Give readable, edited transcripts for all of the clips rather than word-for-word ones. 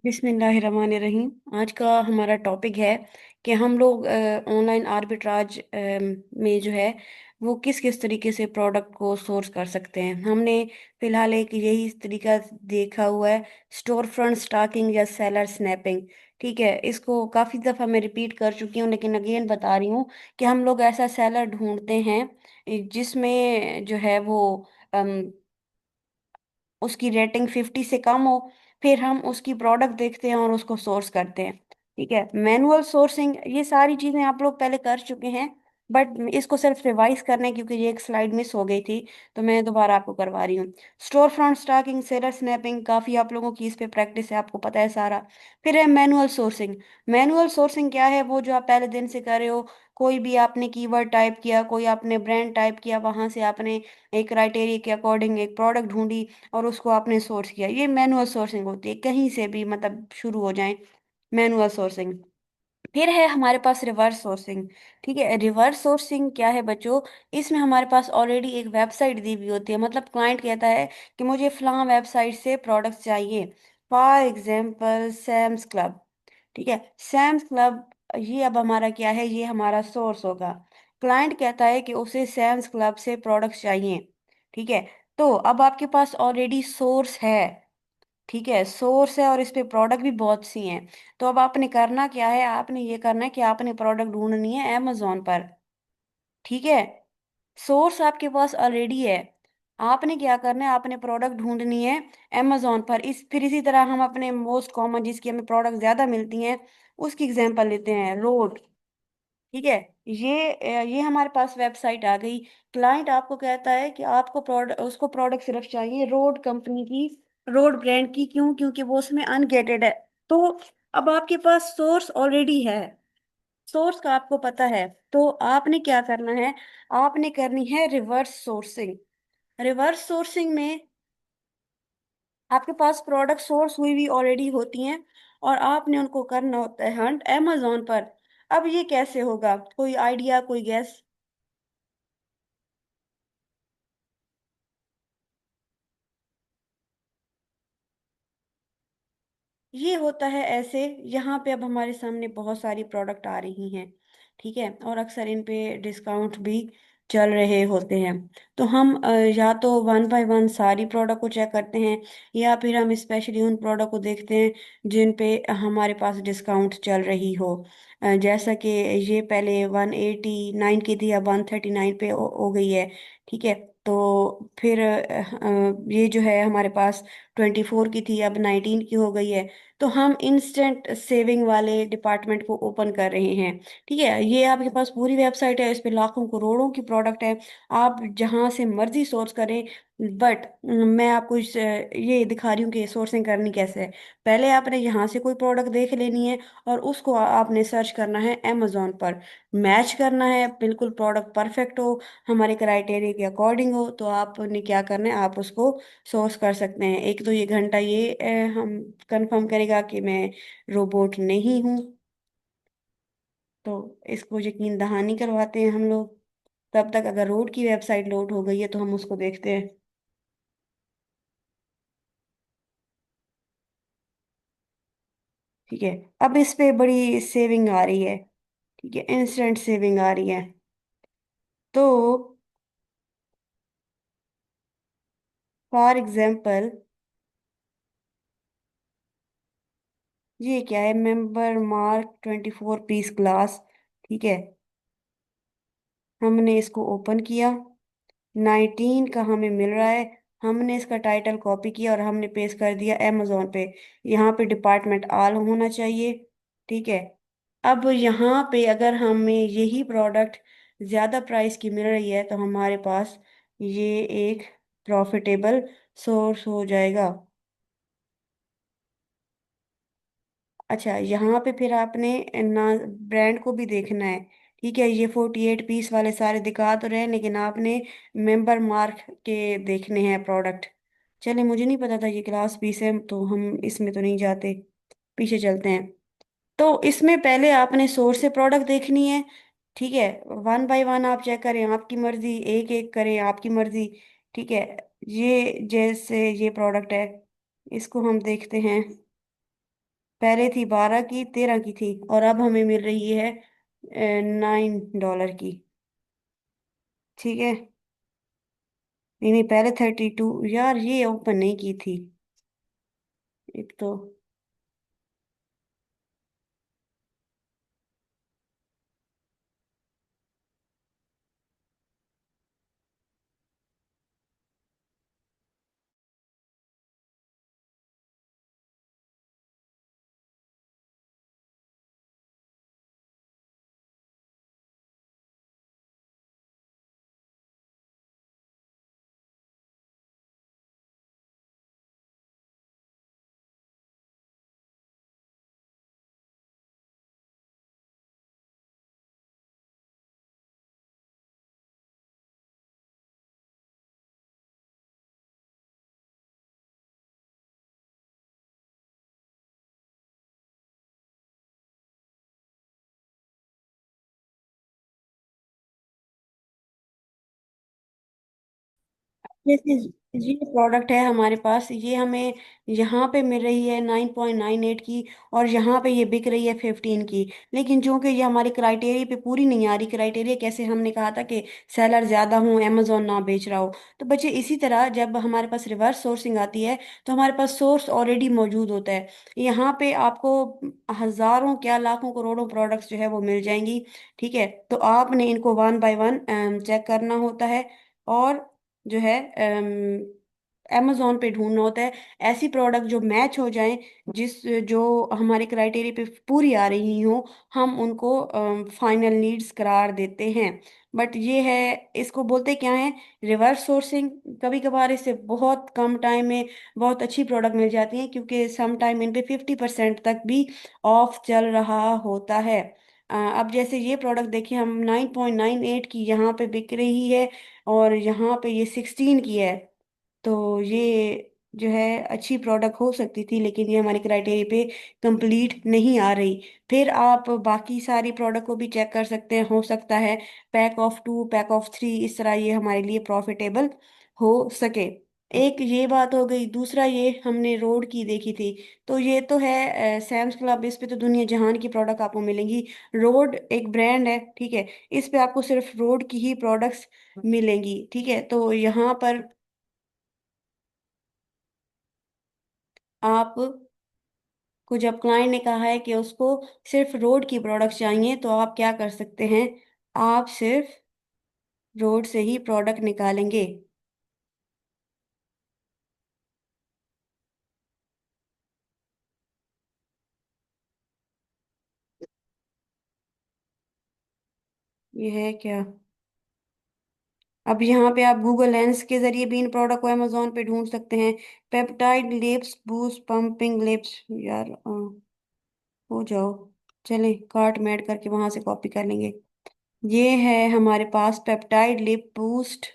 बिस्मिल्लाहिर्रहमानिर्रहीम। आज का हमारा टॉपिक है कि हम लोग ऑनलाइन आर्बिट्राज में जो है वो किस किस तरीके से प्रोडक्ट को सोर्स कर सकते हैं। हमने फिलहाल एक यही तरीका देखा हुआ है, स्टोर फ्रंट स्टॉकिंग या सेलर स्नैपिंग। ठीक है, इसको काफ़ी दफ़ा मैं रिपीट कर चुकी हूँ, लेकिन अगेन बता रही हूँ कि हम लोग ऐसा सेलर ढूंढते हैं जिसमें जो है वो उसकी रेटिंग 50 से कम हो। फिर हम उसकी प्रोडक्ट देखते हैं और उसको सोर्स करते हैं। ठीक है, मैनुअल सोर्सिंग ये सारी चीजें आप लोग पहले कर चुके हैं, बट इसको सिर्फ रिवाइज करने क्योंकि ये एक स्लाइड मिस हो गई थी, तो मैं दोबारा आपको करवा रही हूँ। Store front stocking, seller snapping, काफी आप लोगों की इस पे प्रैक्टिस है, आपको पता है सारा। फिर है मैनुअल सोर्सिंग। मैनुअल सोर्सिंग क्या है? वो जो आप पहले दिन से कर रहे हो, कोई भी आपने कीवर्ड टाइप किया, कोई आपने ब्रांड टाइप किया, वहां से आपने एक क्राइटेरिया के अकॉर्डिंग एक प्रोडक्ट ढूंढी और उसको आपने सोर्स किया। ये मैनुअल सोर्सिंग होती है, कहीं से भी मतलब शुरू हो जाए मैनुअल सोर्सिंग। फिर है हमारे पास रिवर्स सोर्सिंग। ठीक है, रिवर्स सोर्सिंग क्या है बच्चों? इसमें हमारे पास ऑलरेडी एक वेबसाइट दी हुई होती है, मतलब क्लाइंट कहता है कि मुझे फलां वेबसाइट से प्रोडक्ट्स चाहिए। For example Sam's club. ठीक है, सैम्स क्लब ये अब हमारा क्या है? ये हमारा सोर्स होगा। क्लाइंट कहता है कि उसे सैम्स क्लब से प्रोडक्ट्स चाहिए। ठीक है, तो अब आपके पास ऑलरेडी सोर्स है। ठीक है, सोर्स है और इस पे प्रोडक्ट भी बहुत सी हैं। तो अब आपने करना क्या है? आपने ये करना है कि आपने प्रोडक्ट ढूंढनी है अमेजोन पर। ठीक है, सोर्स आपके पास ऑलरेडी है। आपने क्या करना है? आपने प्रोडक्ट ढूंढनी है अमेजोन पर। फिर इसी तरह हम अपने मोस्ट कॉमन जिसकी हमें प्रोडक्ट ज्यादा मिलती हैं उसकी एग्जांपल लेते हैं, रोड। ठीक है, ये हमारे पास वेबसाइट आ गई। क्लाइंट आपको कहता है कि आपको प्रोडक्ट उसको प्रोडक्ट सिर्फ चाहिए रोड कंपनी की, रोड ब्रांड की। क्यों? क्योंकि वो उसमें अनगेटेड है। तो अब आपके पास सोर्स ऑलरेडी है, सोर्स का आपको पता है, तो आपने क्या करना है? आपने करनी है रिवर्स सोर्सिंग। रिवर्स सोर्सिंग में आपके पास प्रोडक्ट सोर्स हुई भी ऑलरेडी होती हैं और आपने उनको करना होता है हंट अमेजोन पर। अब ये कैसे होगा? कोई आइडिया, कोई गैस? ये होता है ऐसे, यहाँ पे अब हमारे सामने बहुत सारी प्रोडक्ट आ रही हैं। ठीक है, और अक्सर इन पे डिस्काउंट भी चल रहे होते हैं। तो हम या तो वन बाय वन सारी प्रोडक्ट को चेक करते हैं, या फिर हम स्पेशली उन प्रोडक्ट को देखते हैं जिन पे हमारे पास डिस्काउंट चल रही हो। जैसा कि ये पहले 189 की थी, अब 139 पे हो गई है। ठीक है, तो फिर ये जो है हमारे पास 24 की थी, अब 19 की हो गई है। तो हम इंस्टेंट सेविंग वाले डिपार्टमेंट को ओपन कर रहे हैं। ठीक है, ये आपके पास पूरी वेबसाइट है, इस पे लाखों करोड़ों की प्रोडक्ट है, आप जहां से मर्जी सोर्स करें। बट मैं आपको ये दिखा रही हूँ कि सोर्सिंग करनी कैसे है। पहले आपने यहाँ से कोई प्रोडक्ट देख लेनी है और उसको आपने सर्च करना है अमेजोन पर। मैच करना है, बिल्कुल प्रोडक्ट परफेक्ट हो, हमारे क्राइटेरिया के अकॉर्डिंग हो, तो आपने क्या करना है? आप उसको सोर्स कर सकते हैं। एक तो ये घंटा ये हम कंफर्म करेगा कि मैं रोबोट नहीं हूँ, तो इसको यकीन दहानी करवाते हैं हम लोग। तब तक अगर रोड की वेबसाइट लोड हो गई है तो हम उसको देखते हैं। ठीक है, अब इस पे बड़ी सेविंग आ रही है। ठीक है, इंस्टेंट सेविंग आ रही है। तो फॉर एग्जाम्पल ये क्या है? Member mark 24 piece glass. ठीक है, हमने इसको ओपन किया, 19 का हमें मिल रहा है। हमने इसका टाइटल कॉपी किया और हमने पेस्ट कर दिया अमेजोन पे। यहाँ पे डिपार्टमेंट आल होना चाहिए। ठीक है, अब यहाँ पे अगर हमें यही प्रोडक्ट ज़्यादा प्राइस की मिल रही है तो हमारे पास ये एक प्रॉफिटेबल सोर्स हो जाएगा। अच्छा, यहाँ पे फिर आपने ना ब्रांड को भी देखना है। ठीक है, ये 48 पीस वाले सारे दिखा तो रहे हैं, लेकिन आपने मेंबर मार्क के देखने हैं प्रोडक्ट। चले, मुझे नहीं पता था ये क्लास पीस है, तो हम इसमें तो नहीं जाते, पीछे चलते हैं। तो इसमें पहले आपने सोर्स से प्रोडक्ट देखनी है। ठीक है, वन बाय वन आप चेक करें, आपकी मर्जी, एक एक करें, आपकी मर्जी। ठीक है, ये जैसे ये प्रोडक्ट है, इसको हम देखते हैं। पहले थी 12 की, 13 की थी, और अब हमें मिल रही है $9 की। ठीक है। नहीं नहीं, पहले 32। यार ये ओपन नहीं की थी एक तो। जैसे ये प्रोडक्ट है हमारे पास, ये हमें यहाँ पे मिल रही है 9.98 की, और यहाँ पे ये बिक रही है 15 की। लेकिन चूंकि ये हमारे क्राइटेरिया पे पूरी नहीं आ रही, क्राइटेरिया कैसे, हमने कहा था कि सेलर ज्यादा हो, अमेजोन ना बेच रहा हो। तो बच्चे इसी तरह जब हमारे पास रिवर्स सोर्सिंग आती है, तो हमारे पास सोर्स ऑलरेडी मौजूद होता है। यहाँ पे आपको हजारों क्या लाखों करोड़ों प्रोडक्ट्स जो है वो मिल जाएंगी। ठीक है। तो आपने इनको वन बाय वन चेक करना होता है, और जो है अमेजोन पे ढूंढना होता है ऐसी प्रोडक्ट जो मैच हो जाएं, जिस जो हमारे क्राइटेरिया पे पूरी आ रही हो, हम उनको फाइनल नीड्स करार देते हैं। बट ये है, इसको बोलते क्या है, रिवर्स सोर्सिंग। कभी कभार इससे बहुत कम टाइम में बहुत अच्छी प्रोडक्ट मिल जाती है, क्योंकि सम टाइम इन पे 50% तक भी ऑफ चल रहा होता है। अब जैसे ये प्रोडक्ट देखिए, हम 9.98 की यहाँ पे बिक रही है, और यहाँ पे ये 16 की है। तो ये जो है अच्छी प्रोडक्ट हो सकती थी, लेकिन ये हमारे क्राइटेरिया पे कंप्लीट नहीं आ रही। फिर आप बाकी सारी प्रोडक्ट को भी चेक कर सकते हैं, हो सकता है पैक ऑफ 2, पैक ऑफ 3, इस तरह ये हमारे लिए प्रॉफिटेबल हो सके। एक ये बात हो गई। दूसरा, ये हमने रोड की देखी थी। तो ये तो है सैम्स क्लब, इस पे तो दुनिया जहान की प्रोडक्ट आपको मिलेंगी। रोड एक ब्रांड है, ठीक है। इस पे आपको सिर्फ रोड की ही प्रोडक्ट्स मिलेंगी। ठीक है। तो यहाँ पर आप को जब क्लाइंट ने कहा है कि उसको सिर्फ रोड की प्रोडक्ट चाहिए, तो आप क्या कर सकते हैं, आप सिर्फ रोड से ही प्रोडक्ट निकालेंगे। ये है क्या। अब यहाँ पे आप गूगल लेंस के जरिए भी इन प्रोडक्ट को अमेजोन पे ढूंढ सकते हैं। Peptide lips boost pumping lips. यार हो जाओ, चलें कार्ट में ऐड करके वहां से कॉपी कर लेंगे। ये है हमारे पास peptide lip boost.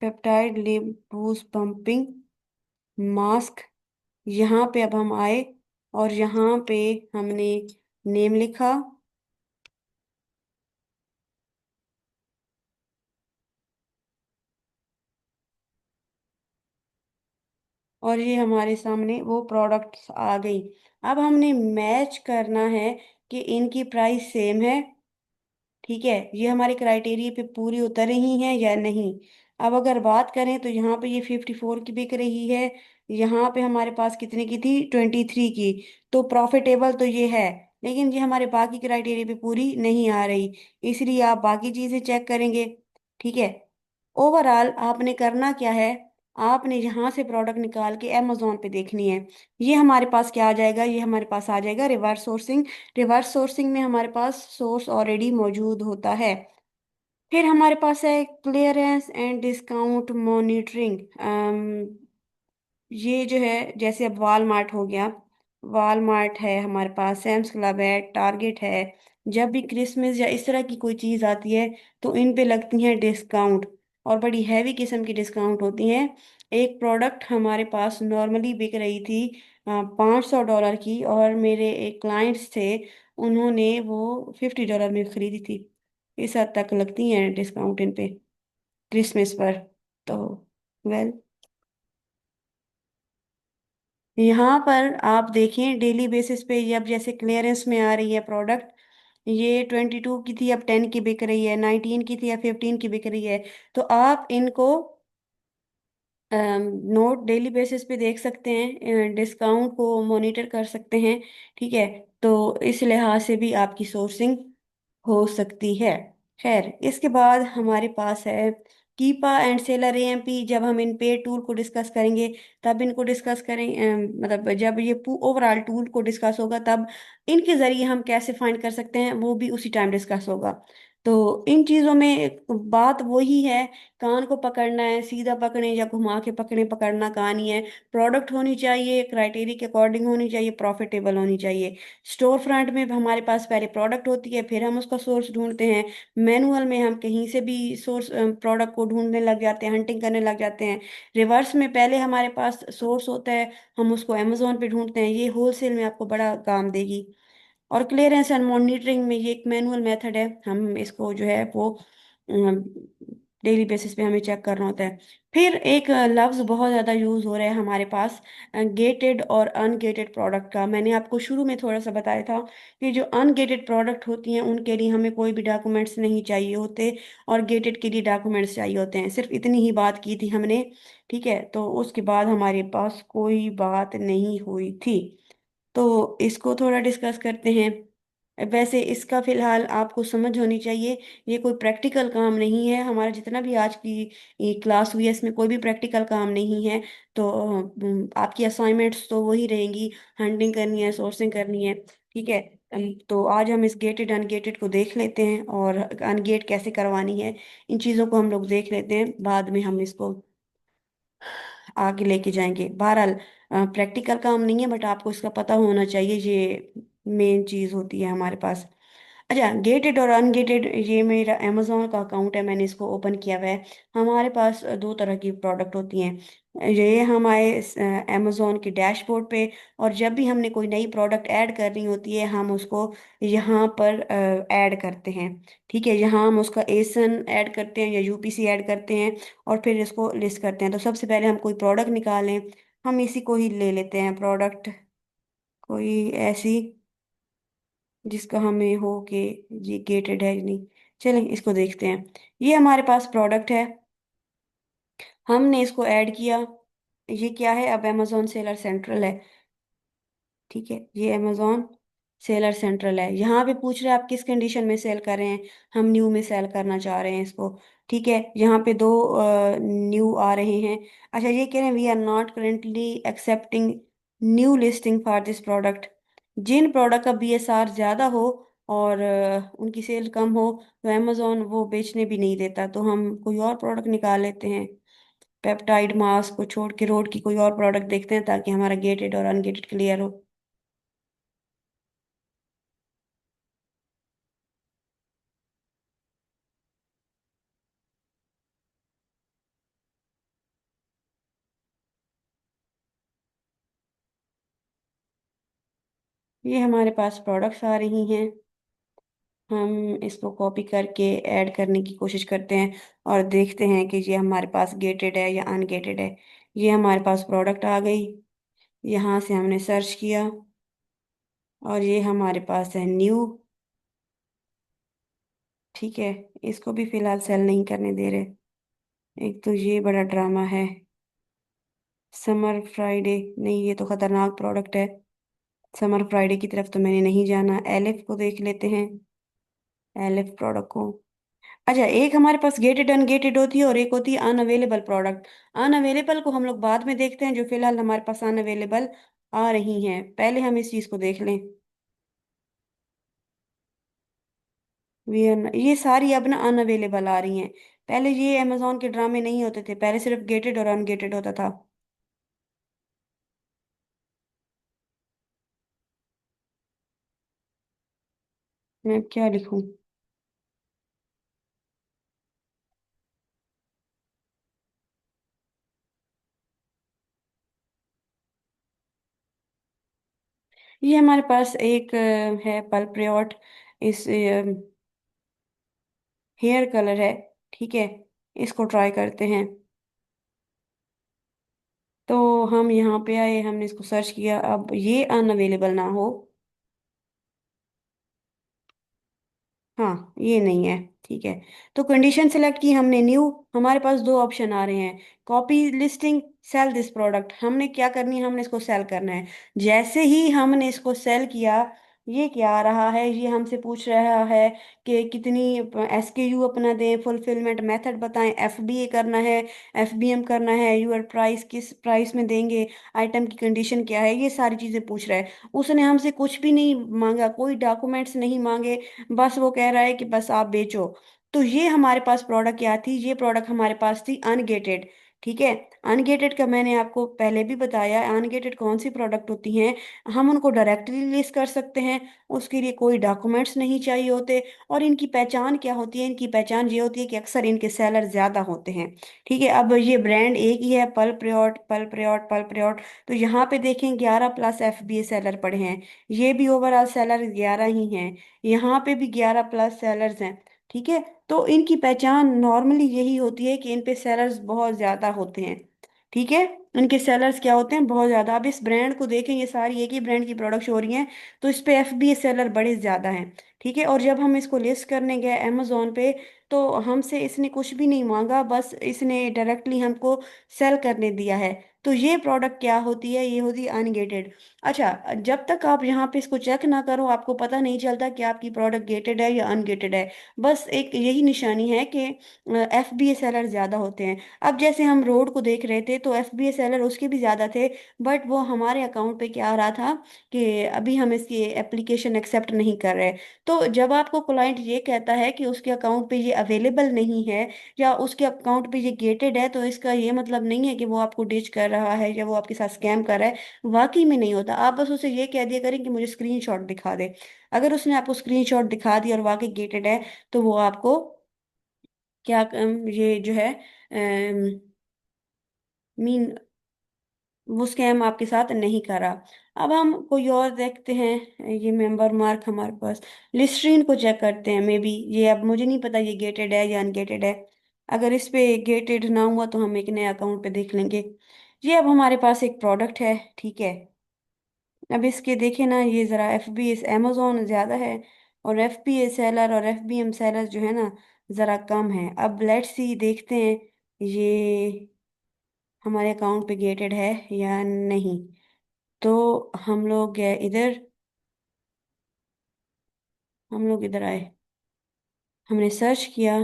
Peptide lip boost pumping mask. यहाँ पे अब हम आए, और यहाँ पे हमने नेम लिखा, और ये हमारे सामने वो प्रोडक्ट्स आ गई। अब हमने मैच करना है कि इनकी प्राइस सेम है। ठीक है, ये हमारे क्राइटेरिया पे पूरी उतर रही हैं या नहीं। अब अगर बात करें, तो यहाँ पे ये 54 की बिक रही है, यहाँ पे हमारे पास कितने की थी, 23 की। तो प्रॉफिटेबल तो ये है, लेकिन ये हमारे बाकी क्राइटेरिया पे पूरी नहीं आ रही, इसलिए आप बाकी चीजें चेक करेंगे। ठीक है। ओवरऑल आपने करना क्या है, आपने यहाँ से प्रोडक्ट निकाल के अमेजोन पे देखनी है। ये हमारे पास क्या आ जाएगा, ये हमारे पास आ जाएगा रिवर्स सोर्सिंग। रिवर्स सोर्सिंग में हमारे पास सोर्स ऑलरेडी मौजूद होता है। फिर हमारे पास है क्लियरेंस एंड डिस्काउंट मॉनिटरिंग। ये जो है, जैसे अब वालमार्ट हो गया, वालमार्ट है हमारे पास, सैम्स क्लब है, टारगेट है। जब भी क्रिसमस या इस तरह की कोई चीज़ आती है, तो इन पे लगती हैं डिस्काउंट, और बड़ी हैवी किस्म की डिस्काउंट होती हैं। एक प्रोडक्ट हमारे पास नॉर्मली बिक रही थी $500 की, और मेरे एक क्लाइंट्स थे, उन्होंने वो $50 में खरीदी थी। इस हद तक लगती हैं डिस्काउंट इन पे क्रिसमस पर। तो वेल, यहाँ पर आप देखें डेली बेसिस पे, ये अब जैसे क्लियरेंस में आ रही है प्रोडक्ट, ये 22 की थी, अब 10 की बिक रही है, 19 की थी, अब 15 की बिक रही है। तो आप इनको नोट डेली बेसिस पे देख सकते हैं, डिस्काउंट को मॉनिटर कर सकते हैं। ठीक है, तो इस लिहाज से भी आपकी सोर्सिंग हो सकती है। खैर, इसके बाद हमारे पास है कीपा एंड सेलर एएमपी। जब हम इन पे टूल को डिस्कस करेंगे तब इनको डिस्कस करें, मतलब जब ये ओवरऑल टूल को डिस्कस होगा तब इनके जरिए हम कैसे फाइंड कर सकते हैं वो भी उसी टाइम डिस्कस होगा। तो इन चीज़ों में बात वही है, कान को पकड़ना है, सीधा पकड़े या घुमा के पकड़े, पकड़ना कान ही है। प्रोडक्ट होनी चाहिए, क्राइटेरिया के अकॉर्डिंग होनी चाहिए, प्रॉफिटेबल होनी चाहिए। स्टोर फ्रंट में हमारे पास पहले प्रोडक्ट होती है, फिर हम उसका सोर्स ढूंढते हैं। मैनुअल में हम कहीं से भी सोर्स प्रोडक्ट को ढूंढने लग जाते हैं, हंटिंग करने लग जाते हैं। रिवर्स में पहले हमारे पास सोर्स होता है, हम उसको अमेजोन पे ढूंढते हैं। ये होलसेल में आपको बड़ा काम देगी। और क्लियरेंस एंड मॉनिटरिंग में ये एक मैनुअल मेथड है, हम इसको जो है वो डेली बेसिस पे हमें चेक करना होता है। फिर एक लफ्ज़ बहुत ज़्यादा यूज़ हो रहा है हमारे पास, गेटेड और अनगेटेड प्रोडक्ट का। मैंने आपको शुरू में थोड़ा सा बताया था कि जो अनगेटेड प्रोडक्ट होती हैं उनके लिए हमें कोई भी डॉक्यूमेंट्स नहीं चाहिए होते, और गेटेड के लिए डॉक्यूमेंट्स चाहिए होते हैं। सिर्फ इतनी ही बात की थी हमने। ठीक है, तो उसके बाद हमारे पास कोई बात नहीं हुई थी। तो इसको थोड़ा डिस्कस करते हैं। वैसे इसका फिलहाल आपको समझ होनी चाहिए, ये कोई प्रैक्टिकल काम नहीं है। हमारा जितना भी आज की ये क्लास हुई है इसमें कोई भी प्रैक्टिकल काम नहीं है। तो आपकी असाइनमेंट्स तो वही रहेंगी, हंटिंग करनी है, सोर्सिंग करनी है। ठीक है, तो आज हम इस गेटेड अनगेटेड को देख लेते हैं, और अनगेट कैसे करवानी है इन चीज़ों को हम लोग देख लेते हैं, बाद में हम इसको आगे लेके जाएंगे। बहरहाल प्रैक्टिकल काम नहीं है, बट आपको इसका पता होना चाहिए, ये मेन चीज़ होती है हमारे पास। अच्छा, गेटेड और अनगेटेड, ये मेरा अमेजोन का अकाउंट है, मैंने इसको ओपन किया हुआ है। हमारे पास दो तरह की प्रोडक्ट होती हैं, ये हमारे अमेजोन के डैशबोर्ड पे। और जब भी हमने कोई नई प्रोडक्ट ऐड करनी होती है हम उसको यहाँ पर ऐड करते हैं। ठीक है, यहाँ हम उसका एसन ऐड करते हैं या यूपीसी ऐड करते हैं, और फिर इसको लिस्ट करते हैं। तो सबसे पहले हम कोई प्रोडक्ट निकालें, हम इसी को ही ले लेते हैं प्रोडक्ट, कोई ऐसी जिसका हमें हो कि ये गेटेड है या नहीं। चलें इसको देखते हैं। ये हमारे पास प्रोडक्ट है, हमने इसको ऐड किया। ये क्या है, अब अमेजोन सेलर सेंट्रल है। ठीक है, ये अमेजोन सेलर सेंट्रल है। यहाँ पे पूछ रहे हैं आप किस कंडीशन में सेल कर रहे हैं, हम न्यू में सेल करना चाह रहे हैं इसको। ठीक है, यहाँ पे दो न्यू आ रहे हैं। अच्छा, ये कह रहे हैं we are not currently accepting new listing for this product. जिन प्रोडक्ट का बीएसआर ज़्यादा हो और उनकी सेल कम हो तो अमेजोन वो बेचने भी नहीं देता। तो हम कोई और प्रोडक्ट निकाल लेते हैं, पेप्टाइड मास्क को छोड़ के रोड की कोई और प्रोडक्ट देखते हैं ताकि हमारा गेटेड और अनगेटेड क्लियर हो। ये हमारे पास प्रोडक्ट्स आ रही हैं, हम इसको कॉपी करके ऐड करने की कोशिश करते हैं और देखते हैं कि ये हमारे पास गेटेड है या अनगेटेड है। ये हमारे पास प्रोडक्ट आ गई, यहाँ से हमने सर्च किया और ये हमारे पास है न्यू। ठीक है, इसको भी फिलहाल सेल नहीं करने दे रहे। एक तो ये बड़ा ड्रामा है, समर फ्राइडे, नहीं ये तो खतरनाक प्रोडक्ट है। समर फ्राइडे की तरफ तो मैंने नहीं जाना, एलिफ को देख लेते हैं, एलिफ प्रोडक्ट को। अच्छा, एक हमारे पास गेटेड अनगेटेड होती है और एक होती है अनअवेलेबल प्रोडक्ट। अनअवेलेबल को हम लोग बाद में देखते हैं, जो फिलहाल हमारे पास अनअवेलेबल आ रही हैं, पहले हम इस चीज को देख लें। ये सारी अब ना अनअवेलेबल आ रही हैं। पहले ये अमेजोन के ड्रामे नहीं होते थे, पहले सिर्फ गेटेड और अनगेटेड होता था। मैं क्या लिखूं, ये हमारे पास एक है पल्प्रियॉट, इस हेयर कलर है। ठीक है, इसको ट्राई करते हैं। तो हम यहाँ पे आए, हमने इसको सर्च किया, अब ये अनअवेलेबल ना हो। हाँ, ये नहीं है। ठीक है, तो कंडीशन सेलेक्ट की हमने न्यू। हमारे पास दो ऑप्शन आ रहे हैं, copy listing, sell this product. हमने क्या करनी है, हमने इसको सेल करना है। जैसे ही हमने इसको सेल किया, ये क्या आ रहा है, ये हमसे पूछ रहा है कि कितनी SKU अपना दें, फुलफिलमेंट मेथड बताएं, FBA करना है, FBM करना है, यूर प्राइस किस प्राइस में देंगे, आइटम की कंडीशन क्या है, ये सारी चीज़ें पूछ रहा है। उसने हमसे कुछ भी नहीं मांगा, कोई डॉक्यूमेंट्स नहीं मांगे, बस वो कह रहा है कि बस आप बेचो। तो ये हमारे पास प्रोडक्ट क्या थी, ये प्रोडक्ट हमारे पास थी अनगेटेड। ठीक है, अनगेटेड का मैंने आपको पहले भी बताया, अनगेटेड कौन सी प्रोडक्ट होती हैं, हम उनको डायरेक्टली लिस्ट कर सकते हैं, उसके लिए कोई डॉक्यूमेंट्स नहीं चाहिए होते। और इनकी पहचान क्या होती है, इनकी पहचान ये होती है कि अक्सर इनके सेलर ज्यादा होते हैं। ठीक है, अब ये ब्रांड एक ही है, पल प्रियॉट पल प्रियॉट पल प्रियॉट। तो यहाँ पे देखें 11+ FBA सेलर पड़े हैं, ये भी ओवरऑल सेलर 11 ही हैं, यहाँ पे भी 11+ सेलर्स हैं। ठीक है, तो इनकी पहचान नॉर्मली यही होती है कि इन पे सेलर्स बहुत ज्यादा होते हैं। ठीक है, इनके सेलर्स क्या होते हैं, बहुत ज्यादा। अब इस ब्रांड को देखें, ये सारी एक ही ब्रांड की प्रोडक्ट्स हो रही हैं, तो इस पे FBA सेलर बड़े ज्यादा हैं। ठीक है, और जब हम इसको लिस्ट करने गए अमेजोन पे, तो हमसे इसने कुछ भी नहीं मांगा, बस इसने डायरेक्टली हमको सेल करने दिया है। तो ये प्रोडक्ट क्या होती है, ये होती है अनगेटेड। अच्छा, जब तक आप यहाँ पे इसको चेक ना करो, आपको पता नहीं चलता कि आपकी प्रोडक्ट गेटेड है या अनगेटेड है। बस एक यही निशानी है कि FBA सेलर ज्यादा होते हैं। अब जैसे हम रोड को देख रहे थे, तो FBA सेलर उसके भी ज्यादा थे, बट वो हमारे अकाउंट पे क्या आ रहा था कि अभी हम इसकी एप्लीकेशन एक्सेप्ट नहीं कर रहे। तो जब आपको क्लाइंट ये कहता है कि उसके अकाउंट पे ये अवेलेबल नहीं है, या उसके अकाउंट पे ये गेटेड है, तो इसका ये मतलब नहीं है कि वो आपको डिच कर रहा है या वो आपके साथ स्कैम कर रहा है। वाकई में नहीं होता। आप बस उसे ये कह दिया करें कि मुझे स्क्रीनशॉट दिखा दे। अगर उसने आपको स्क्रीनशॉट दिखा दिया और वाकई गेटेड है, तो वो आपको क्या ये जो है मीन वो स्कैम आपके साथ नहीं करा। अब हम कोई और देखते हैं, ये मेंबर मार्क हमारे पास, लिस्ट्रीन को चेक करते हैं। मे बी ये, अब मुझे नहीं पता ये गेटेड है या अनगेटेड है। अगर इस पे गेटेड ना हुआ तो हम एक नए अकाउंट पे देख लेंगे। ये अब हमारे पास एक प्रोडक्ट है। ठीक है, अब इसके देखें ना, ये ज़रा FBA अमेजोन ज़्यादा है, और FBA सेलर और FBM सेलर जो है ना, ज़रा कम है। अब लेट्स सी देखते हैं ये हमारे अकाउंट पे गेटेड है या नहीं। तो हम लोग गए इधर, हम लोग इधर आए, हमने सर्च किया।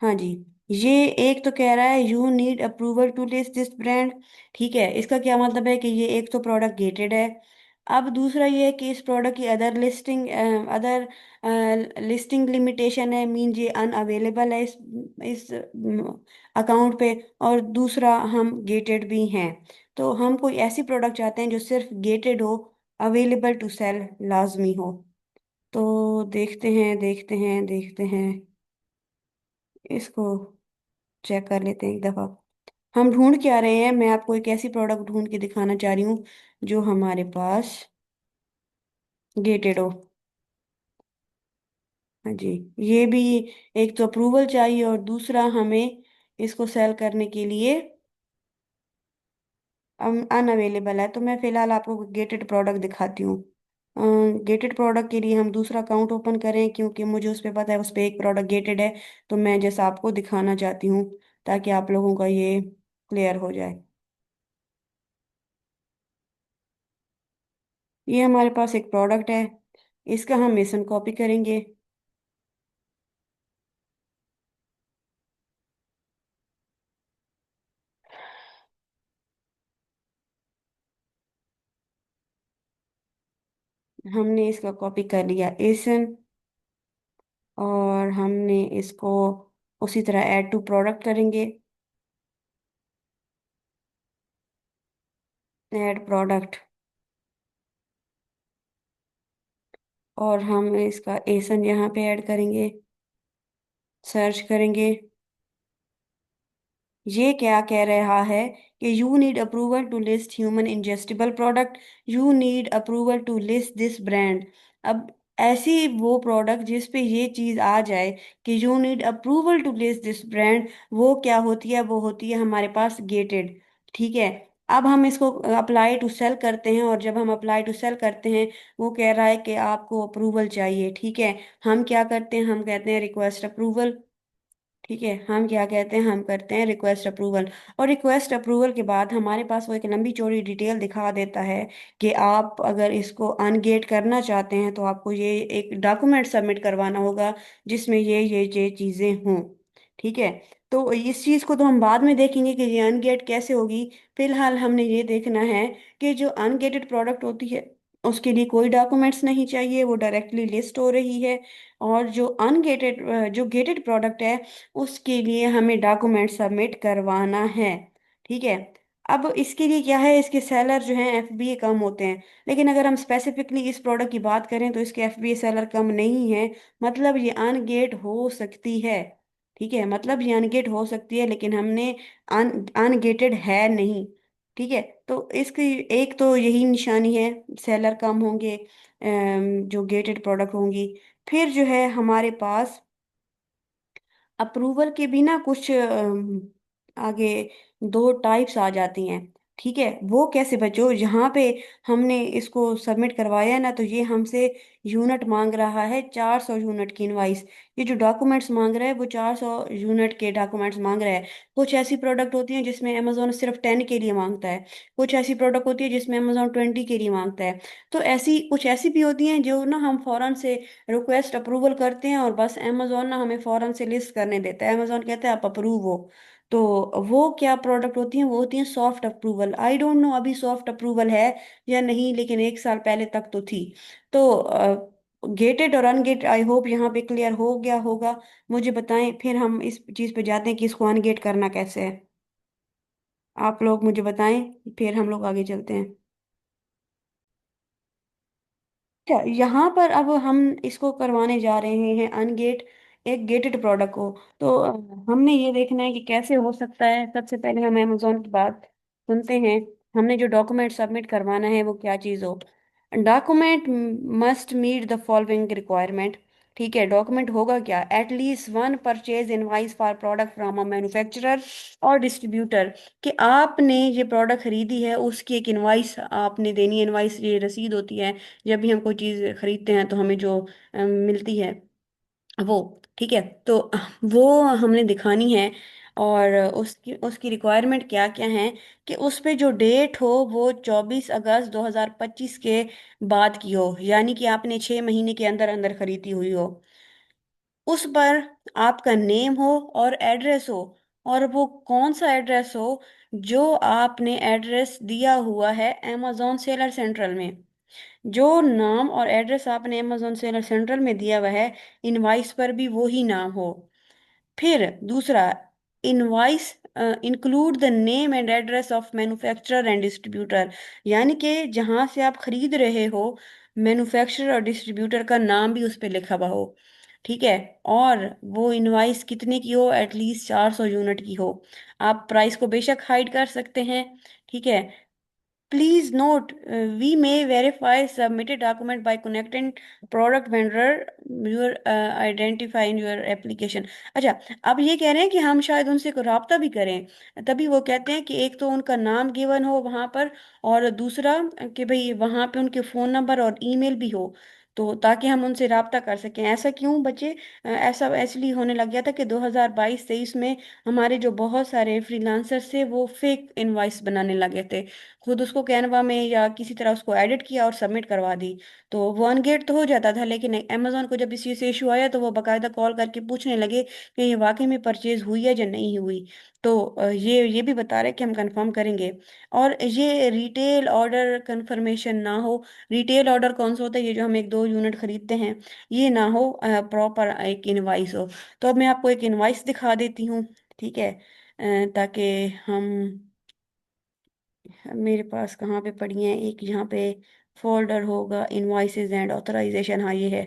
हाँ जी, ये एक तो कह रहा है you need approval to list this brand. ठीक है, इसका क्या मतलब है कि ये एक तो प्रोडक्ट गेटेड है। अब दूसरा ये है कि इस प्रोडक्ट की अदर लिस्टिंग लिमिटेशन है, मीन ये अनअवेलेबल है इस अकाउंट पे। और दूसरा, हम गेटेड भी हैं। तो हम कोई ऐसी प्रोडक्ट चाहते हैं जो सिर्फ गेटेड हो, अवेलेबल टू सेल लाजमी हो। तो देखते हैं देखते हैं देखते हैं, इसको चेक कर लेते हैं एक दफा। हम ढूंढ क्या रहे हैं, मैं आपको एक ऐसी प्रोडक्ट ढूंढ के दिखाना चाह रही हूँ जो हमारे पास गेटेड हो। हाँ जी, ये भी एक तो अप्रूवल चाहिए, और दूसरा हमें इसको सेल करने के लिए अनअवेलेबल है। तो मैं फिलहाल आपको गेटेड प्रोडक्ट दिखाती हूँ। गेटेड प्रोडक्ट के लिए हम दूसरा अकाउंट ओपन करें, क्योंकि मुझे उस पर पता है उस पर एक प्रोडक्ट गेटेड है। तो मैं जैसा आपको दिखाना चाहती हूँ, ताकि आप लोगों का ये क्लियर हो जाए। ये हमारे पास एक प्रोडक्ट है, इसका हम मेसन कॉपी करेंगे। हमने इसका कॉपी कर लिया एसन, और हमने इसको उसी तरह ऐड टू प्रोडक्ट करेंगे, ऐड प्रोडक्ट। और हम इसका एसन यहाँ पे ऐड करेंगे, सर्च करेंगे। ये क्या कह रहा है कि you need approval to list human ingestible product, you need approval to list this brand. अब ऐसी वो प्रोडक्ट जिस पे ये चीज आ जाए कि you need approval to list this brand, वो क्या होती है, वो होती है हमारे पास गेटेड। ठीक है। अब हम इसको अप्लाई टू सेल करते हैं, और जब हम अप्लाई टू सेल करते हैं, वो कह रहा है कि आपको अप्रूवल चाहिए। ठीक है, हम क्या करते हैं, हम कहते हैं रिक्वेस्ट अप्रूवल। ठीक है, हम क्या कहते हैं, हम करते हैं रिक्वेस्ट अप्रूवल। और रिक्वेस्ट अप्रूवल के बाद हमारे पास वो एक लंबी चौड़ी डिटेल दिखा देता है कि आप अगर इसको अनगेट करना चाहते हैं तो आपको ये एक डॉक्यूमेंट सबमिट करवाना होगा जिसमें ये चीज़ें हों। ठीक है, तो इस चीज़ को तो हम बाद में देखेंगे कि ये अनगेट कैसे होगी। फिलहाल हमने ये देखना है कि जो अनगेटेड प्रोडक्ट होती है उसके लिए कोई डॉक्यूमेंट्स नहीं चाहिए, वो डायरेक्टली लिस्ट हो रही है। और जो अनगेटेड जो गेटेड प्रोडक्ट है उसके लिए हमें डॉक्यूमेंट सबमिट करवाना है। ठीक है, अब इसके लिए क्या है, इसके सेलर जो हैं एफबीए कम होते हैं, लेकिन अगर हम स्पेसिफिकली इस प्रोडक्ट की बात करें तो इसके एफबीए सेलर कम नहीं है। मतलब ये अनगेट हो सकती है। ठीक है, मतलब ये अनगेट हो सकती है, लेकिन हमने अनगेटेड है नहीं। ठीक है, तो इसकी एक तो यही निशानी है, सेलर कम होंगे जो गेटेड प्रोडक्ट होंगी। फिर जो है हमारे पास अप्रूवल के बिना कुछ आगे दो टाइप्स आ जाती हैं। ठीक है, वो कैसे बच्चों, यहाँ पे हमने इसको सबमिट करवाया है ना, तो ये हमसे यूनिट मांग रहा है 400 यूनिट की इनवाइस। ये जो डॉक्यूमेंट्स मांग रहा है वो 400 यूनिट के डॉक्यूमेंट्स मांग रहा है। कुछ ऐसी प्रोडक्ट होती हैं जिसमें अमेजोन सिर्फ 10 के लिए मांगता है। कुछ ऐसी प्रोडक्ट होती है जिसमें अमेजोन 20 के लिए मांगता है। तो ऐसी कुछ ऐसी भी होती हैं जो ना हम फौरन से रिक्वेस्ट अप्रूवल करते हैं और बस अमेजोन ना हमें फौरन से लिस्ट करने देता है, अमेजोन कहता है आप अप्रूव हो। तो वो क्या प्रोडक्ट होती हैं, वो होती हैं soft approval. I don't know अभी सॉफ्ट अप्रूवल है या नहीं, लेकिन एक साल पहले तक तो थी। तो गेटेड और अनगेट आई होप यहाँ पे क्लियर हो गया होगा। मुझे बताएं, फिर हम इस चीज़ पे जाते हैं कि इसको अनगेट करना कैसे है। आप लोग मुझे बताएं, फिर हम लोग आगे चलते हैं। अच्छा, यहाँ पर अब हम इसको करवाने जा रहे हैं अनगेट एक गेटेड प्रोडक्ट को। तो हमने ये देखना है कि कैसे हो सकता है। सबसे पहले हम अमेजोन की बात सुनते हैं। हमने जो डॉक्यूमेंट सबमिट करवाना है वो क्या चीज़ हो। Document must meet the following requirement. ठीक है, डॉक्यूमेंट होगा क्या, at least one purchase invoice for product from a manufacturer और डिस्ट्रीब्यूटर। कि आपने ये प्रोडक्ट खरीदी है उसकी एक इनवाइस आपने देनी है। इनवाइस ये रसीद होती है जब भी हम कोई चीज़ खरीदते हैं तो हमें जो मिलती है वो। ठीक है, तो वो हमने दिखानी है। और उसकी उसकी रिक्वायरमेंट क्या क्या है कि उस पे जो डेट हो वो 24 अगस्त 2025 के बाद की हो, यानी कि आपने 6 महीने के अंदर अंदर खरीदी हुई हो। उस पर आपका नेम हो और एड्रेस हो, और वो कौन सा एड्रेस हो, जो आपने एड्रेस दिया हुआ है अमेजोन सेलर सेंट्रल में। जो नाम और एड्रेस आपने अमेजोन सेलर सेंट्रल में दिया हुआ है, इनवाइस पर भी वही नाम हो। फिर दूसरा, invoice include the name and address of manufacturer and distributor. यानी कि जहां से आप खरीद रहे हो मैन्युफैक्चरर और डिस्ट्रीब्यूटर का नाम भी उस पर लिखा हुआ हो। ठीक है, और वो इनवाइस कितने की हो, एटलीस्ट 400 यूनिट की हो। आप प्राइस को बेशक हाइड कर सकते हैं। ठीक है, Please note, we may verify submitted document by connecting product vendor your identify in your application। अच्छा, अब ये कह रहे हैं कि हम शायद उनसे को राब्ता भी करें। तभी वो कहते हैं कि एक तो उनका नाम गिवन हो वहाँ पर, और दूसरा कि भाई वहाँ पे उनके फ़ोन नंबर और ईमेल भी हो, तो ताकि हम उनसे राब्ता कर सकें। ऐसा क्यों बच्चे, ऐसा इसलिए होने लग गया था कि 2022-23 में हमारे जो बहुत सारे फ्रीलांसर्स थे वो फेक इनवाइस बनाने लगे थे। खुद उसको कैनवा में या किसी तरह उसको एडिट किया और सबमिट करवा दी, तो वो अनगेट तो हो जाता था। लेकिन अमेजोन को जब इस चीज़ से इशू आया तो वो बाकायदा कॉल करके पूछने लगे कि ये वाकई में परचेज हुई है या नहीं हुई। तो ये भी बता रहे कि हम कंफर्म करेंगे। और ये रिटेल ऑर्डर कंफर्मेशन ना हो। रिटेल ऑर्डर कौन सा होता है, ये जो हम एक दो यूनिट खरीदते हैं, ये ना हो, प्रॉपर एक इनवाइस हो। तो अब मैं आपको एक इनवाइस दिखा देती हूँ। ठीक है, ताकि हम, मेरे पास कहाँ पे पड़ी हैं, एक यहाँ पे फोल्डर होगा इनवाइसेस एंड ऑथराइजेशन, हाँ ये है।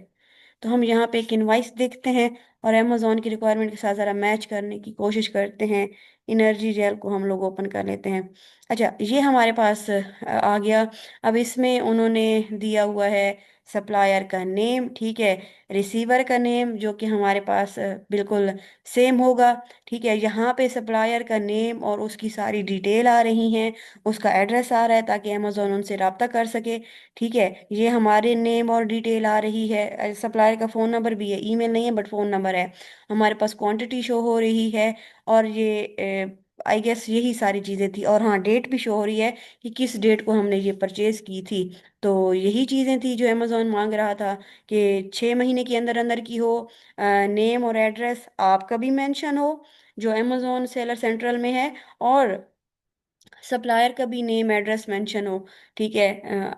तो हम यहाँ पे एक इनवाइस देखते हैं और अमेजोन की रिक्वायरमेंट के साथ ज़रा मैच करने की कोशिश करते हैं। एनर्जी जेल को हम लोग ओपन कर लेते हैं। अच्छा, ये हमारे पास आ गया। अब इसमें उन्होंने दिया हुआ है सप्लायर का नेम, ठीक है, रिसीवर का नेम जो कि हमारे पास बिल्कुल सेम होगा। ठीक है, यहाँ पे सप्लायर का नेम और उसकी सारी डिटेल आ रही हैं, उसका एड्रेस आ रहा है ताकि अमेजोन उनसे रब्ता कर सके। ठीक है, ये हमारे नेम और डिटेल आ रही है, सप्लायर का फ़ोन नंबर भी है, ईमेल नहीं है बट फ़ोन नंबर है, हमारे पास क्वांटिटी शो हो रही है, और ये आई गेस यही सारी चीज़ें थी। और हाँ, डेट भी शो हो रही है कि किस डेट को हमने ये परचेज की थी। तो यही चीज़ें थी जो अमेजोन मांग रहा था कि 6 महीने के अंदर अंदर की हो, नेम और एड्रेस आपका भी मेंशन हो जो अमेजोन सेलर सेंट्रल में है, और सप्लायर का भी नेम एड्रेस मेंशन हो। ठीक है,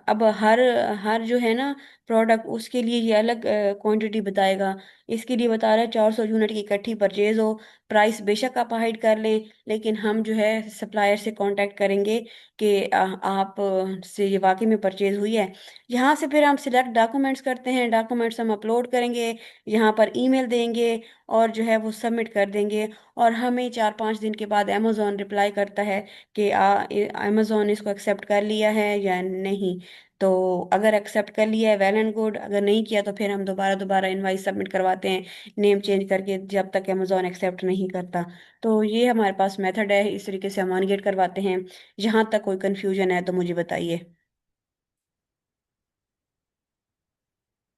अब हर हर जो है ना प्रोडक्ट, उसके लिए ये अलग क्वांटिटी बताएगा। इसके लिए बता रहा है 400 यूनिट की इकट्ठी परचेज हो। प्राइस बेशक आप हाइड कर लें, लेकिन हम जो है सप्लायर से कांटेक्ट करेंगे कि आप से ये वाकई में परचेज हुई है। यहाँ से फिर हम सिलेक्ट डॉक्यूमेंट्स करते हैं, डॉक्यूमेंट्स हम अपलोड करेंगे, यहाँ पर ईमेल देंगे और जो है वो सबमिट कर देंगे। और हमें 4-5 दिन के बाद अमेजोन रिप्लाई करता है कि अमेजोन इसको एक्सेप्ट कर लिया है या नहीं। तो अगर एक्सेप्ट कर लिया है, वेल एंड गुड, अगर नहीं किया तो फिर हम दोबारा दोबारा इनवाइस सबमिट करवाते हैं नेम चेंज करके, जब तक अमेजोन एक्सेप्ट नहीं करता। तो ये हमारे पास मेथड है, इस तरीके से हम अनगेट करवाते हैं। जहाँ तक कोई कंफ्यूजन है तो मुझे बताइए।